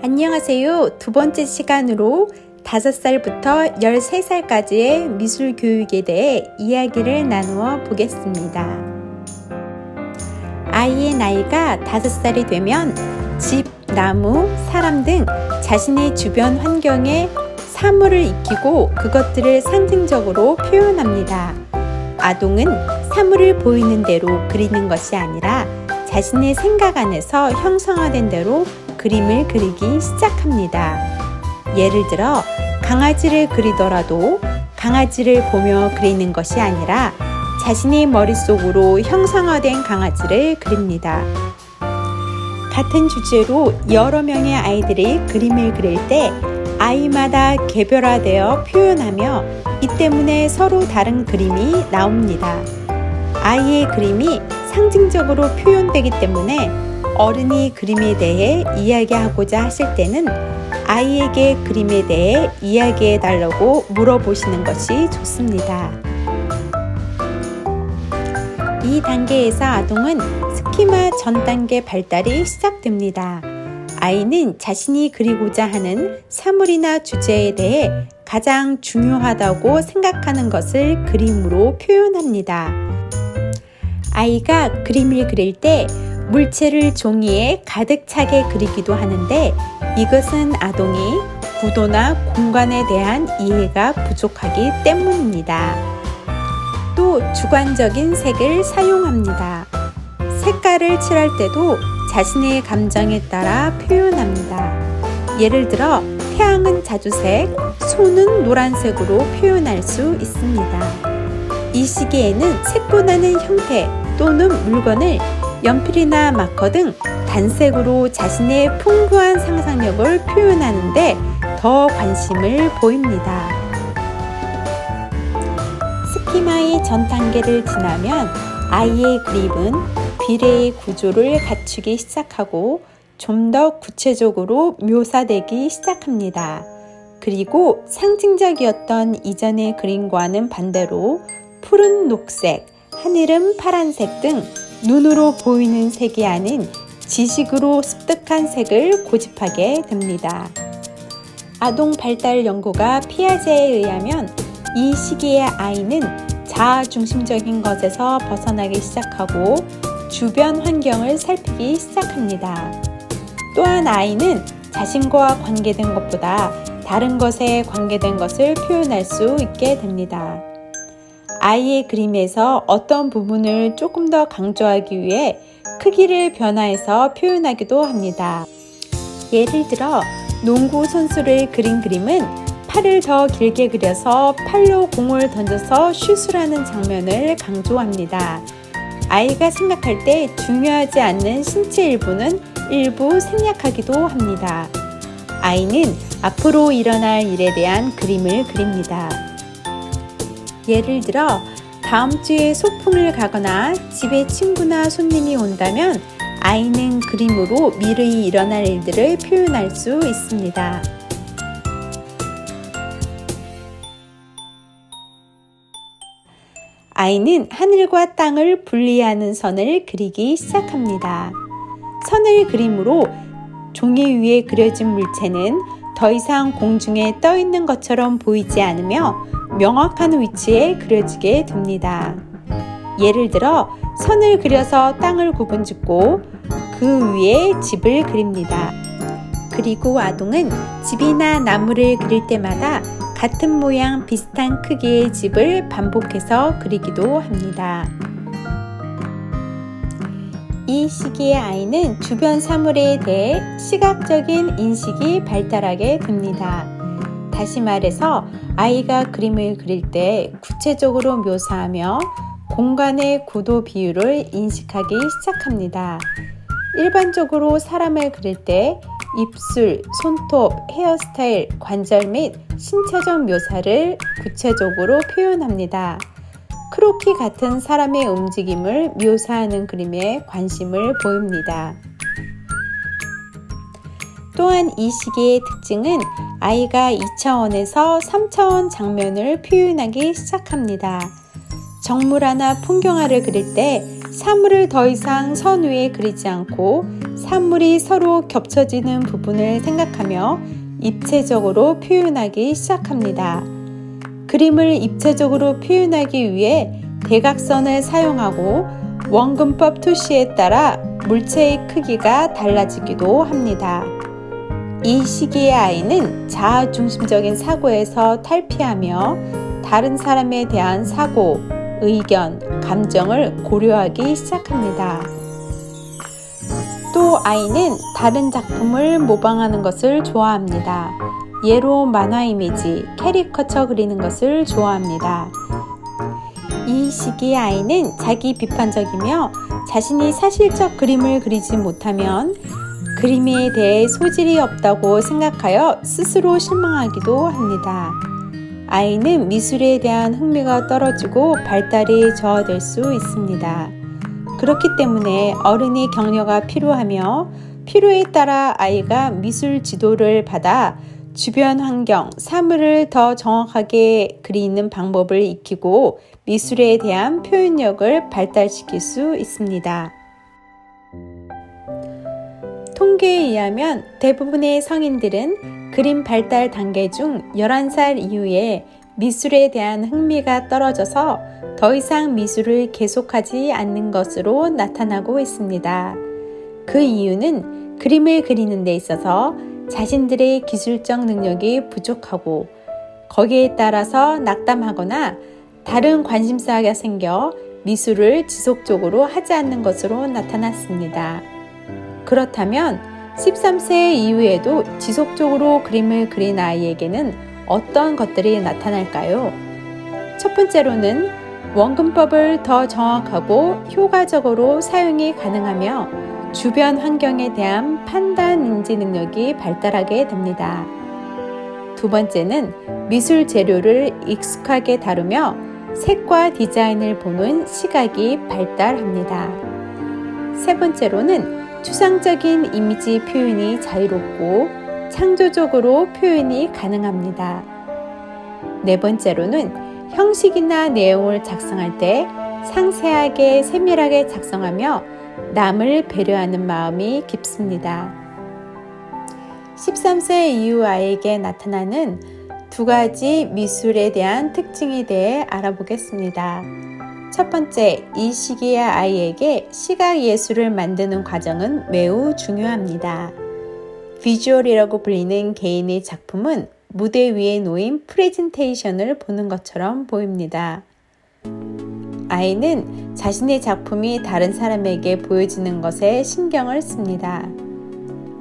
안녕하세요. 두 번째 시간으로 5살부터 13살까지의 미술 교육에 대해 이야기를 나누어 보겠습니다. 아이의 나이가 5살이 되면 집, 나무, 사람 등 자신의 주변 환경에 사물을 익히고 그것들을 상징적으로 표현합니다. 아동은 사물을 보이는 대로 그리는 것이 아니라 자신의 생각 안에서 형성화된 대로 그림을 그리기 시작합니다. 예를 들어 강아지를 그리더라도 강아지를 보며 그리는 것이 아니라 자신의 머릿속으로 형성화된 강아지를 그립니다. 같은 주제로 여러 명의 아이들이 그림을 그릴 때 아이마다 개별화되어 표현하며 이 때문에 서로 다른 그림이 나옵니다. 아이의 그림이 상징적으로 표현되기 때문에 어른이 그림에 대해 이야기하고자 하실 때는 아이에게 그림에 대해 이야기해 달라고 물어보시는 것이 좋습니다. 이 단계에서 아동은 스키마 전 단계 발달이 시작됩니다. 아이는 자신이 그리고자 하는 사물이나 주제에 대해 가장 중요하다고 생각하는 것을 그림으로 표현합니다. 아이가 그림을 그릴 때 물체를 종이에 가득 차게 그리기도 하는데 이것은 아동이 구도나 공간에 대한 이해가 부족하기 때문입니다. 또 주관적인 색을 사용합니다. 색깔을 칠할 때도 자신의 감정에 따라 표현합니다. 예를 들어 태양은 자주색, 소는 노란색으로 표현할 수 있습니다. 이 시기에는 색보다는 형태 또는 물건을 연필이나 마커 등 단색으로 자신의 풍부한 상상력을 표현하는데 더 관심을 보입니다. 스키마의 전 단계를 지나면 아이의 그림은 비례의 구조를 갖추기 시작하고 좀 더 구체적으로 묘사되기 시작합니다. 그리고 상징적이었던 이전의 그림과는 반대로 푸른 녹색, 하늘은 파란색 등 눈으로 보이는 색이 아닌 지식으로 습득한 색을 고집하게 됩니다. 아동 발달 연구가 피아제에 의하면 이 시기의 아이는 자아 중심적인 것에서 벗어나기 시작하고 주변 환경을 살피기 시작합니다. 또한 아이는 자신과 관계된 것보다 다른 것에 관계된 것을 표현할 수 있게 됩니다. 아이의 그림에서 어떤 부분을 조금 더 강조하기 위해 크기를 변화해서 표현하기도 합니다. 예를 들어 농구 선수를 그린 그림은 팔을 더 길게 그려서 팔로 공을 던져서 슛을 하는 장면을 강조합니다. 아이가 생각할 때 중요하지 않는 신체 일부는 일부 생략하기도 합니다. 아이는 앞으로 일어날 일에 대한 그림을 그립니다. 예를 들어 다음 주에 소풍을 가거나 집에 친구나 손님이 온다면 아이는 그림으로 미래에 일어날 일들을 표현할 수 있습니다. 아이는 하늘과 땅을 분리하는 선을 그리기 시작합니다. 선을 그림으로 종이 위에 그려진 물체는 더 이상 공중에 떠 있는 것처럼 보이지 않으며 명확한 위치에 그려지게 됩니다. 예를 들어 선을 그려서 땅을 구분짓고 그 위에 집을 그립니다. 그리고 아동은 집이나 나무를 그릴 때마다 같은 모양 비슷한 크기의 집을 반복해서 그리기도 합니다. 이 시기의 아이는 주변 사물에 대해 시각적인 인식이 발달하게 됩니다. 다시 말해서 아이가 그림을 그릴 때 구체적으로 묘사하며 공간의 구도 비율을 인식하기 시작합니다. 일반적으로 사람을 그릴 때 입술, 손톱, 헤어스타일, 관절 및 신체적 묘사를 구체적으로 표현합니다. 크로키 같은 사람의 움직임을 묘사하는 그림에 관심을 보입니다. 또한 이 시기의 특징은 아이가 2차원에서 3차원 장면을 표현하기 시작합니다. 정물화나 풍경화를 그릴 때 사물을 더 이상 선 위에 그리지 않고 산물이 서로 겹쳐지는 부분을 생각하며 입체적으로 표현하기 시작합니다. 그림을 입체적으로 표현하기 위해 대각선을 사용하고 원근법 토시에 따라 물체의 크기가 달라지기도 합니다. 이 시기의 아이는 자아중심적인 사고에서 탈피하며 다른 사람에 대한 사고, 의견, 감정을 고려하기 시작합니다. 또 아이는 다른 작품을 모방하는 것을 좋아합니다. 예로 만화 이미지, 캐리커처 그리는 것을 좋아합니다. 이 시기의 아이는 자기 비판적이며 자신이 사실적 그림을 그리지 못하면 그림에 대해 소질이 없다고 생각하여 스스로 실망하기도 합니다. 아이는 미술에 대한 흥미가 떨어지고 발달이 저하될 수 있습니다. 그렇기 때문에 어른의 격려가 필요하며 필요에 따라 아이가 미술 지도를 받아 주변 환경, 사물을 더 정확하게 그리는 방법을 익히고 미술에 대한 표현력을 발달시킬 수 있습니다. 통계에 의하면 대부분의 성인들은 그림 발달 단계 중 11살 이후에 미술에 대한 흥미가 떨어져서 더 이상 미술을 계속하지 않는 것으로 나타나고 있습니다. 그 이유는 그림을 그리는 데 있어서 자신들의 기술적 능력이 부족하고 거기에 따라서 낙담하거나 다른 관심사가 생겨 미술을 지속적으로 하지 않는 것으로 나타났습니다. 그렇다면 13세 이후에도 지속적으로 그림을 그린 아이에게는 어떤 것들이 나타날까요? 첫 번째로는 원근법을 더 정확하고 효과적으로 사용이 가능하며 주변 환경에 대한 판단 인지 능력이 발달하게 됩니다. 두 번째는 미술 재료를 익숙하게 다루며 색과 디자인을 보는 시각이 발달합니다. 세 번째로는 추상적인 이미지 표현이 자유롭고 창조적으로 표현이 가능합니다. 네 번째로는 형식이나 내용을 작성할 때 상세하게 세밀하게 작성하며 남을 배려하는 마음이 깊습니다. 13세 이후 아이에게 나타나는 두 가지 미술에 대한 특징에 대해 알아보겠습니다. 첫 번째, 이 시기의 아이에게 시각 예술을 만드는 과정은 매우 중요합니다. 비주얼이라고 불리는 개인의 작품은 무대 위에 놓인 프레젠테이션을 보는 것처럼 보입니다. 아이는 자신의 작품이 다른 사람에게 보여지는 것에 신경을 씁니다.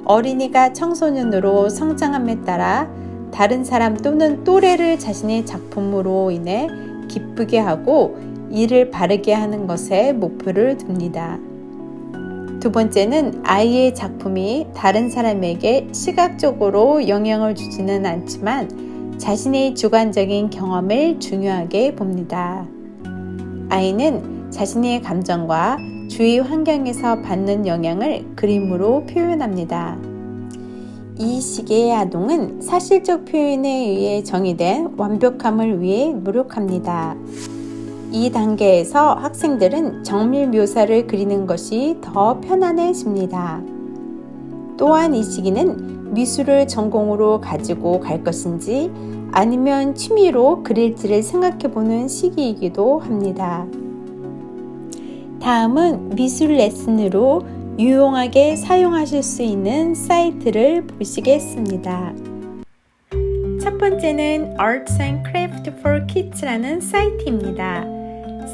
어린이가 청소년으로 성장함에 따라 다른 사람 또는 또래를 자신의 작품으로 인해 기쁘게 하고 일을 바르게 하는 것에 목표를 둡니다. 두 번째는 아이의 작품이 다른 사람에게 시각적으로 영향을 주지는 않지만 자신의 주관적인 경험을 중요하게 봅니다. 아이는 자신의 감정과 주위 환경에서 받는 영향을 그림으로 표현합니다. 이 시기의 아동은 사실적 표현에 의해 정의된 완벽함을 위해 노력합니다. 이 단계에서 학생들은 정밀 묘사를 그리는 것이 더 편안해집니다. 또한 이 시기는 미술을 전공으로 가지고 갈 것인지 아니면 취미로 그릴지를 생각해보는 시기이기도 합니다. 다음은 미술 레슨으로 유용하게 사용하실 수 있는 사이트를 보시겠습니다. 첫 번째는 Arts and Craft for Kids라는 사이트입니다.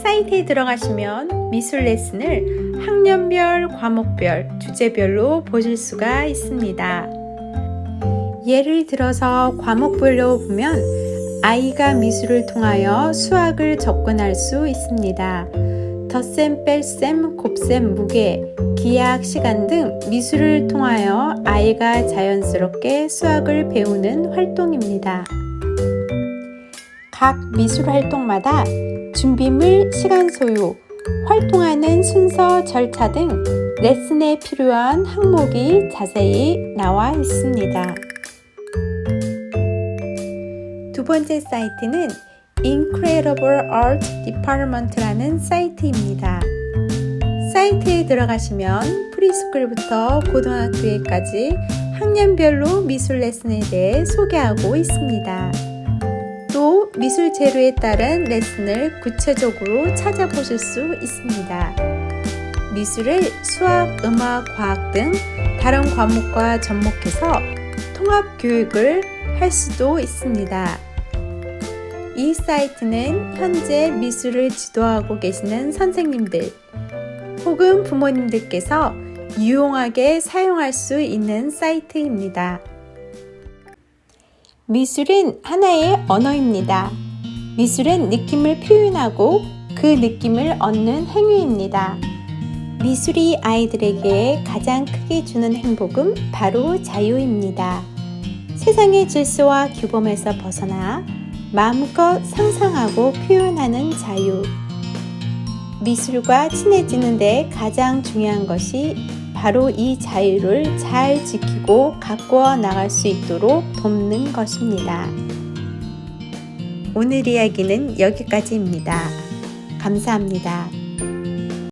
사이트에 들어가시면 미술 레슨을 학년별, 과목별, 주제별로 보실 수가 있습니다. 예를 들어서 과목별로 보면 아이가 미술을 통하여 수학을 접근할 수 있습니다. 덧셈, 뺄셈, 곱셈, 무게, 기하학 시간 등 미술을 통하여 아이가 자연스럽게 수학을 배우는 활동입니다. 각 미술 활동마다 준비물, 시간 소요, 활동하는 순서, 절차 등 레슨에 필요한 항목이 자세히 나와 있습니다. 두 번째 사이트는 Incredible Art Department라는 사이트입니다. 사이트에 들어가시면 프리스쿨부터 고등학교까지 학년별로 미술 레슨에 대해 소개하고 있습니다. 또 미술 재료에 따른 레슨을 구체적으로 찾아보실 수 있습니다. 미술을 수학, 음악, 과학 등 다른 과목과 접목해서 통합 교육을 할 수도 있습니다. 이 사이트는 현재 미술을 지도하고 계시는 선생님들 혹은 부모님들께서 유용하게 사용할 수 있는 사이트입니다. 미술은 하나의 언어입니다. 미술은 느낌을 표현하고 그 느낌을 얻는 행위입니다. 미술이 아이들에게 가장 크게 주는 행복은 바로 자유입니다. 세상의 질서와 규범에서 벗어나 마음껏 상상하고 표현하는 자유. 미술과 친해지는 데 가장 중요한 것이 바로 이 자유를 잘 지키고 가꾸어 나갈 수 있도록 돕는 것입니다. 오늘 이야기는 여기까지입니다. 감사합니다.